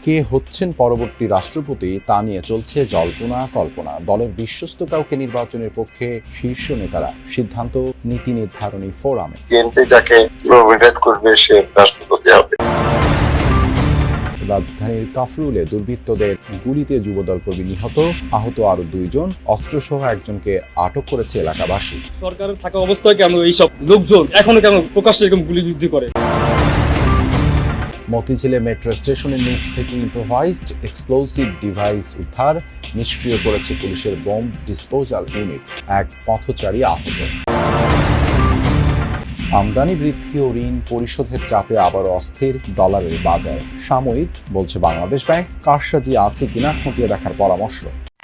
কে হচ্ছেন পরবর্তী রাষ্ট্রপতি তা নিয়ে চলছে জল্পনা কল্পনা। দলের বিশ্বস্ত কাউকে নির্বাচনের পক্ষে শীর্ষ নেতারা সিদ্ধান্ত নীতি নির্ধারণী ফোরামে। বিএনপি যাকে নমিনেট করবে সে রাষ্ট্রপতি হবে। রাজধানীর কাফরুলে দুর্বৃত্তদের গুলিতে যুবদল কর্মী নিহত, আহত আরো 2 জন, অস্ত্রসহ একজনকে আটক করেছে এলাকাবাসী। সরকারের থাকা অবস্থায় কেন এইসব লোকজন এখনো কেন প্রকাশ্যে এরকম গুলিবিদ্ধ করে? মতিঝিলে মেট্রো স্টেশনের নিচ থেকে ইম্প্রোভাইজড এক্সপ্লোসিভ ডিভাইস উদ্ধার, নিষ্ক্রিয় করেছে পুলিশের বোম ডিসপোজাল ইউনিট, এক পথচারী আহত। আমদানি বৃদ্ধি ও ঋণ পরিশোধের চাপে আবারও অস্থির ডলারের বাজার। সাময়িক, বলছে বাংলাদেশ ব্যাংক, কারসাজি আছে কিনা খতিয়ে দেখার পরামর্শ।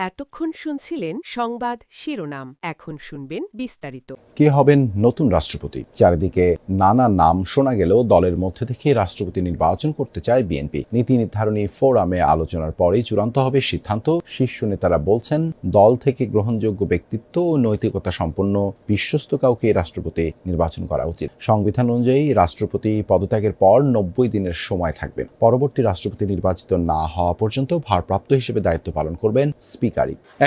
এতক্ষণ শুনছিলেন সংবাদ শিরোনাম, এখন শুনবেন বিস্তারিত। কে হবেন নতুন রাষ্ট্রপতি? চারিদিকে নানা নাম শোনা গেলেও দলের মধ্যে থেকে রাষ্ট্রপতি নির্বাচন করতে চায় বিএনপি। নীতি নির্ধারণী ফোরামে আলোচনার পরেই চূড়ান্ত হবে সিদ্ধান্ত। শীর্ষ নেতারা বলছেন, দল থেকে গ্রহণযোগ্য ব্যক্তিত্ব ও নৈতিকতা সম্পন্ন বিশ্বস্ত কাউকে রাষ্ট্রপতি নির্বাচন করা উচিত। সংবিধান অনুযায়ী রাষ্ট্রপতি পদত্যাগের পর 90 দিনের সময় থাকবে। পরবর্তী রাষ্ট্রপতি নির্বাচিত না হওয়া পর্যন্ত ভারপ্রাপ্ত হিসেবে দায়িত্ব পালন করবেন স্পিকার।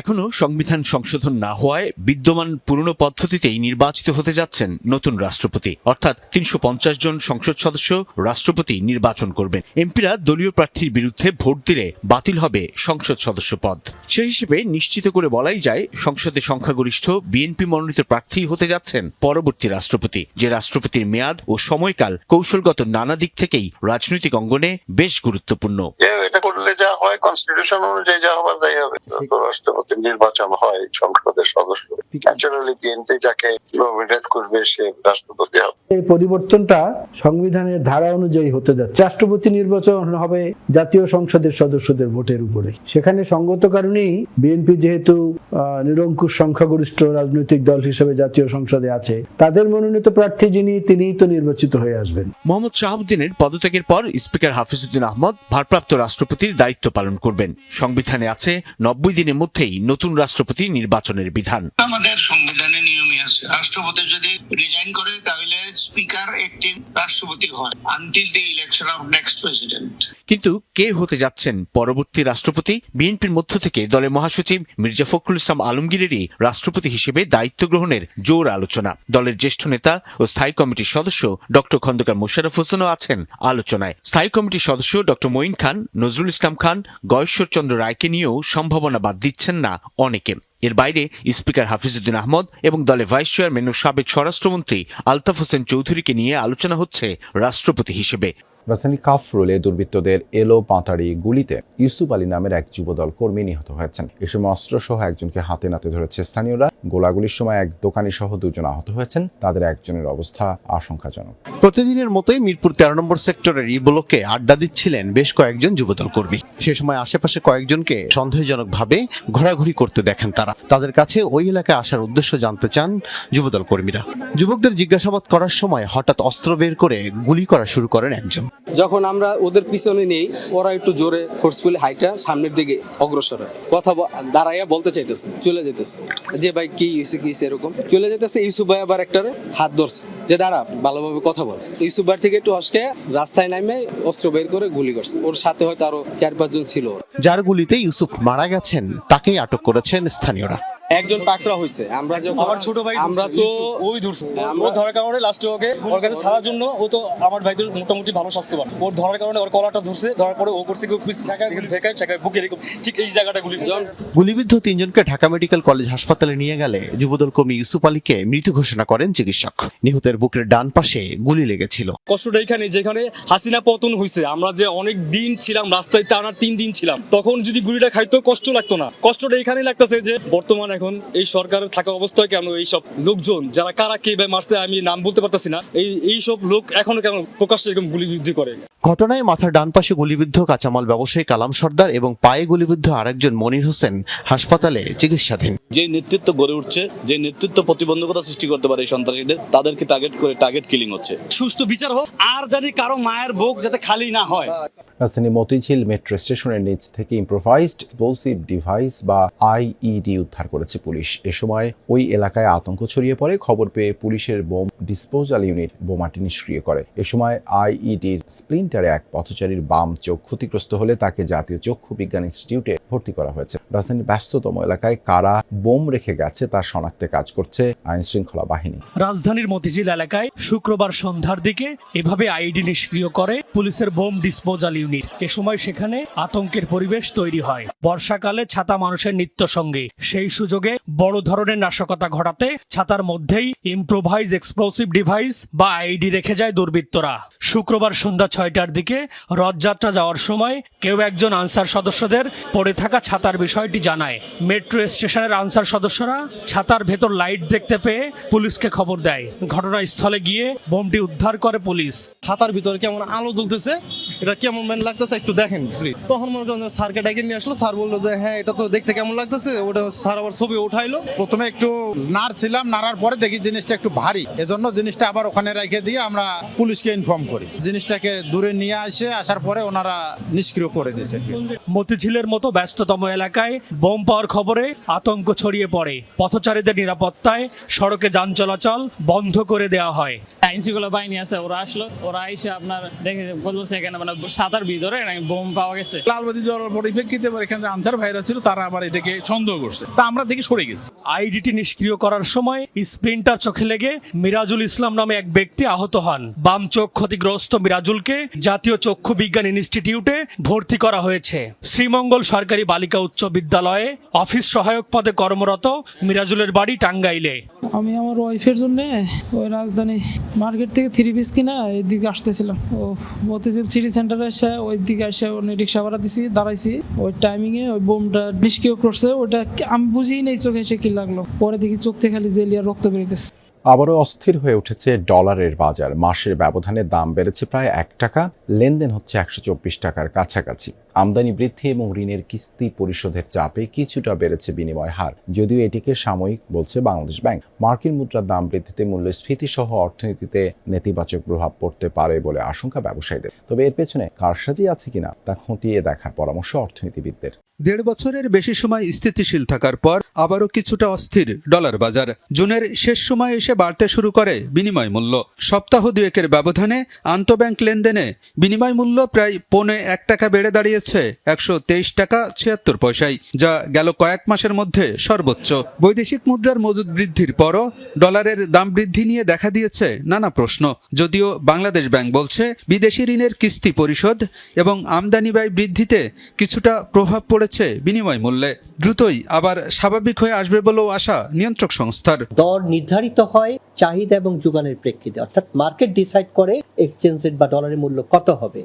এখনো সংবিধান সংশোধন না হওয়ায় বিদ্যমান পুরনো পদ্ধতিতেই নির্বাচিত হতে যাচ্ছেন নতুন রাষ্ট্রপতি, অর্থাৎ 350 জন সংসদ সদস্য রাষ্ট্রপতি নির্বাচন করবেন। এমপিরা দলীয় প্রার্থীর বিরুদ্ধে ভোট দিলে বাতিল হবে সংসদ সদস্য পদ। সেই হিসেবে নিশ্চিত করে বলাই যায়, সংসদে সংখ্যাগরিষ্ঠ বিএনপি মনোনীত প্রার্থী হতে যাচ্ছেন পরবর্তী রাষ্ট্রপতি, যে রাষ্ট্রপতির মেয়াদ ও সময়কাল কৌশলগত নানা দিক থেকেই রাজনৈতিক অঙ্গনে বেশ গুরুত্বপূর্ণ। এটা করলে যা হয়, কনস্টিটিউশন অনুযায়ী যা হবার তাই হবে। রাষ্ট্রপতি নির্বাচন হয় সংসদের সদস্য, ন্যাচারালি বিএনপি যাকে নমিনেট করবে সে রাষ্ট্রপতি হবে। এই পরিবর্তনটা সংবিধানের ধারা অনুযায়ী হতে যাচ্ছে। রাষ্ট্রপতি নির্বাচন হবে জাতীয় সংসদের সদস্যদের ভোটের উপরে। সেখানে সঙ্গত কারণেই বিএনপি যেহেতু নিরঙ্কুশ সংখ্যাগরিষ্ঠ রাজনৈতিক দল হিসেবে জাতীয় সংসদে আছে, তাদের মনোনীত প্রার্থী তিনিই তো নির্বাচিত হয়ে আসবেন। মোহাম্মদ শাহাবুদ্দিনের পদত্যাগের পর স্পিকার হাফিজউদ্দিন আহমদ ভারপ্রাপ্ত রাষ্ট্রপতির দায়িত্ব পালন করবেন। সংবিধানে আছে 90 দিনের মধ্যেই নতুন রাষ্ট্রপতি নির্বাচনের বিধান। আমাদের সংবিধানে নিয়মই আছে, রাষ্ট্রপতি যদি রিজাইন করে তাহলে স্পিকার একটিভ রাষ্ট্রপতি হয় until the election of next president. কিন্তু কে হতে যাচ্ছেন পরবর্তী রাষ্ট্রপতি? বিএনপির মধ্য থেকে দলের মহাসচিব মির্জা ফখরুল ইসলাম আলমগীরেরই রাষ্ট্রপতি হিসেবে দায়িত্ব গ্রহণের জোর আলোচনা। দলের জ্যেষ্ঠ নেতা ও স্থায়ী কমিটির সদস্য ডক্টর খন্দকার মোশাররফ হোসেনও আছেন আলোচনায়। স্থায়ী কমিটির সদস্য ডক্টর মঈন খান, নজরুল ইসলাম খান, গয়েশ্বর চন্দ্র রায়কে নিয়েও সম্ভাবনা বাদ দিচ্ছেন না অনেকে। এর বাইরে স্পিকার হাফিজউদ্দিন আহমদ এবং দলের ভাইস চেয়ারম্যান ও সাবেক স্বরাষ্ট্রমন্ত্রী আলতাফ হোসেন চৌধুরীকে নিয়ে আলোচনা হচ্ছে রাষ্ট্রপতি হিসেবে। রাজধানী কাফরুলে দুর্বৃত্তদের এলো পাতাড়ি গুলিতে ইউসুফ আলী নামের এক যুবদল কর্মী নিহত হয়েছেন। এ সময় অস্ত্রসহ একজনকে হাতে নাতে ধরেছে স্থানীয়রা। গোলাগুলির সময় এক দোকানি সহ 2 জন আহত হয়েছেন। তাদের একজনের অবস্থা আশঙ্কাজনক। প্রতিদিনের মতোই মিরপুর 13 নম্বর সেক্টরের ই ব্লকে আড্ডা দিচ্ছিলেন বেশ কয়েকজন যুবদল কর্মী। সে সময় আশেপাশে কয়েকজনকে সন্দেহজনকভাবে ঘোরাঘুরি করতে দেখেন তারা। তাদের কাছে ওই এলাকায় আসার উদ্দেশ্য জানতে চান যুবদল কর্মীরা। যুবকদের জিজ্ঞাসাবাদ করার সময় হঠাৎ অস্ত্র বের করে গুলি করা শুরু করেন একজন। যখন আমরা ওদের পিছনে নেই, ওরা একটু জোরে ফোর্সফুলি হাইটা সামনের দিকে অগ্রসর হয়, কথা দাঁড়াইয়া বলতে চাইতেছে, চলে যেতেছে যে ভাই কি হয়েছে এরকম চলে যেতেছে। ইউসুফ ভাই আবার একটারে হাত ধরছে যে দাঁড়া ভালোভাবে কথা বল। ইউসুফ ভাই থেকে একটু হসকে রাস্তায় নামে অস্ত্র বের করে গুলি করছে। ওর সাথে হয়তো আরো 4-5 জন ছিল। যার গুলিতে ইউসুফ মারা গেছেন তাকেই আটক করেছেন স্থানীয়রা। একজন পাকড়া হয়েছে। আমরা যখন আমার ছোট ভাই আমরা তো ওই ধরছে, ও ধরার কারণে লাস্টে ওর কাছে ছাড়ার জন্য, ও তো আমার ভাইদের মোটামুটি ভালো স্বাস্থ্যবান, ওর ধরার কারণে ওর কলারটা ধরছে, ধরার পরে ও করছে ঠেকায় বুকে এরকম ঠিক এই জায়গাটা গুলিবিদ্ধ 3 জনকে ঢাকা মেডিকেল কলেজ হাসপাতালে নিয়ে গেলে যুবদল কর্মী ইউসুফ আলীকে মৃত ঘোষণা করেন চিকিৎসক। নিহতের বুকের ডান পাশে গুলি লেগেছিল। কষ্টটা এখানে, যেখানে হাসিনা পতন হয়েছে, আমরা যে অনেক দিন ছিলাম রাস্তায়, টানা 3 দিন ছিলাম, তখন যদি গুলিটা খাইতো কষ্ট লাগতো না। কষ্টটা এখানেই লাগতেছে যে বর্তমান এখন এই সরকারের থাকা অবস্থায় কেন এইসব লোকজন, যারা কারা কে মারছে আমি নাম বলতে পারতেছি না, এইসব লোক এখনো কেন প্রকাশ্যে এরকম গুলিবিদ্ধ করে। ঘটনায় মাথার ডান পাশে গুলিবিদ্ধ কাঁচামাল ব্যবসায়ী কালাম সর্দার এবং পায়ে গুলিবিদ্ধ আরেকজন মনির হোসেন হাসপাতালে চিকিৎসাধীন। যে নেতৃত্ব গড়ে উঠছে, যে নেতৃত্ব প্রতিবন্ধকতা সৃষ্টি করতে পারে এই সন্ত্রাসীদের, তাদেরকে টার্গেট কিলিং হচ্ছে। সুষ্ঠু বিচার হোক, আর জানি কারো মায়ের বুক যাতে খালি না হয়। রাজধানী মতিঝিল মেট্রো স্টেশনের নিচ থেকে ইম্প্রোভাইজড এক্সপ্লোসিভ ডিভাইস বা আইইডি উদ্ধার করেছে পুলিশ। এ সময় ওই এলাকায় আতঙ্ক ছড়িয়ে পড়ে। খবর পেয়ে পুলিশের বোম ডিসপোজাল ইউনিট বোমাটি নিষ্ক্রিয় করে। এ সময় আইইডির স্প্লিন্টার স্প্রিন্টারে এক পথচারীর বাম চোখ ক্ষতিগ্রস্ত হলে তাকে জাতীয় চক্ষু বিজ্ঞান ইনস্টিটিউটে ভর্তি করা হয়েছে। রাজধানীর ব্যস্ততম এলাকায় কারা বোম রেখে গেছে তা শনাক্তে কাজ করছে আইন শৃঙ্খলা বাহিনী। রাজধানীর মতিঝিল এলাকায় শুক্রবার সন্ধ্যার দিকে এভাবে আইডি নিষ্ক্রিয় করে পুলিশের বোম ডিসপোজাল ইউনিট। এ সময় সেখানে আতঙ্কের পরিবেশ তৈরি হয়। বর্ষাকালে ছাতা মানুষের নিত্য সঙ্গী, সেই সুযোগে বড় ধরনের নাশকতা ঘটাতে ছাতার মধ্যেই ইম্প্রোভাইজ এক্সপ্লোসিভ ডিভাইস বা আইডি রেখে যায় দুর্বৃত্তরা। শুক্রবার সন্ধ্যা 6টার দিকে রথযাত্রা যাওয়ার সময় কেউ একজন আনসার সদস্যদের পড়ে থাকা ছাতার বিষয়টি জানায়। মেট্রো স্টেশনের আনসার সদস্যরা ছাতার ভেতর লাইট দেখতে পেয়ে পুলিশকে খবর দেয়। ঘটনাস্থলে গিয়ে বোমটি উদ্ধার করে পুলিশ। ছাতার ভিতরে কেমন আলো জ্বলতেছে, এটা কেমন লাগতেছে একটু দেখেন। তখন মনে করেন স্যারকে ডেকে নিয়ে আসলো, স্যার বললো যে হ্যাঁ এটা তো দেখতে কেমন লাগতেছে। ওটা স্যার আবার ছবি উঠাইলো। প্রথমে একটু নাড়ছিলাম, নাড়ার পরে দেখি জিনিসটা একটু ভারী, এজন্য জিনিসটা আবার ওখানে রেখে দিয়ে আমরা পুলিশকে ইনফর্ম করি। জিনিসটাকে দূরে নিয়ে আসার পরে ওনারা নিষ্ক্রিয় করে দিয়েছে। মতিঝিলের মতো ব্যস্ততম এলাকায় বোম পাওয়ার খবরে আতঙ্ক ছড়িয়ে পড়ে। পথচারীদের নিরাপত্তায় সড়কে যান চলাচল বন্ধ করে দেওয়া হয়। আইন শৃঙ্খলা বাহিনী আছে, ওরা আসলো, ওরা এসে আপনার দেখে বলছে এখানে মানে ছাতার ভিতরে বোম পাওয়া গেছে। লালবাতি জ্বলার পরিপ্রেক্ষিতে এখানে আনসার ভাইরা ছিল, তারা আবার এটাকে সন্দেহ করছে, তা আমরা দেখে সরে গেছি। আইডিটি নিষ্ক্রিয় করার সময় স্প্রিন্টার চোখে লেগে মিরাজুল ইসলাম নামে এক ব্যক্তি আহত হন। বাম চোখ ক্ষতিগ্রস্ত মিরাজুলকে জাতীয় চক্ষু বিজ্ঞান ইনস্টিটিউটে ভর্তি করা হয়েছে। শ্রীমঙ্গল সরকারি বালিকা উচ্চ বিদ্যালয়ে অফিস সহায়ক পদে কর্মরত মিরাজুলের বাড়ি টাঙ্গাইলে। আমি আমার ওয়াইফের জন্য ওই রাজধানী মার্কেট থেকে 3 পিস কিনা এদিকে আসতেছিলাম। ও মতিঝিল সিটি সেন্টারে এসে ওই দিকে এসে রিক্সা ভাড়া দিছি, দাঁড়াইছি। ওই টাইমিংয়ে ওই বোমটা নিষ্ক্রিয় করছে। ওটা আমি বুঝিই নেই চোখে এসে কি লাগলো। পরে দেখি চোখ থেকে খালি জেলিয়া রক্ত বেরিয়েছে। আবারও অস্থির হয়ে উঠেছে ডলারের বাজার। মাসের ব্যবধানে দাম বেড়েছে প্রায় 1 টাকা, লেনদেন হচ্ছে 124 টাকার কাছাকাছি। আমদানি বৃদ্ধি এবং ঋণের কিস্তি পরিশোধের চাপে কিছুটা বেড়েছে বিনিময় হার, যদিও এটিকে সাময়িক বলছে বাংলাদেশ ব্যাংক। মার্কিন মুদ্রার দাম বৃদ্ধিতে মূল্যস্ফীতি সহ অর্থনীতিতে নেতিবাচক প্রভাব পড়তে পারে বলে আশঙ্কা ব্যবসায়ীদের। তবে এর পেছনে কারসাজি আছে কিনা তা খতিয়ে দেখার পরামর্শ অর্থনীতিবিদদের। 1.5 বছরের বেশি সময় স্থিতিশীল থাকার পর আবারও কিছুটা অস্থির ডলার বাজার। জুনের শেষ সময়ে এসে বাড়তে শুরু করে বিনিময় মূল্য। সপ্তাহ দুয়েকের ব্যবধানে আন্তঃব্যাংক লেনদেনে বিনিময় মূল্য প্রায় 1.25 টাকা বেড়ে দাঁড়িয়েছে 123 টাকা 76 পয়সায়, যা গেল কয়েক মাসের মধ্যে সর্বোচ্চ। বৈদেশিক মুদ্রার মজুদ বৃদ্ধির পরও ডলারের দাম বৃদ্ধি নিয়ে দেখা দিয়েছে নানা প্রশ্ন। যদিও বাংলাদেশ ব্যাংক বলছে বিদেশি ঋণের কিস্তি পরিশোধ এবং আমদানি ব্যয় বৃদ্ধিতে কিছুটা প্রভাব পড়েছে বিনিময় মূল্যে। দ্রুতই আবার স্বাভাবিক হয়ে আসবে বলেও আশা নিয়ন্ত্রক সংস্থার। দর নির্ধারিত হয় চাহিদা এবং যোগানের প্রেক্ষিতে, অর্থাৎ মার্কেট ডিসাইড করে এক্সচেঞ্জ রেট বা ডলারের মূল্য কত হবে।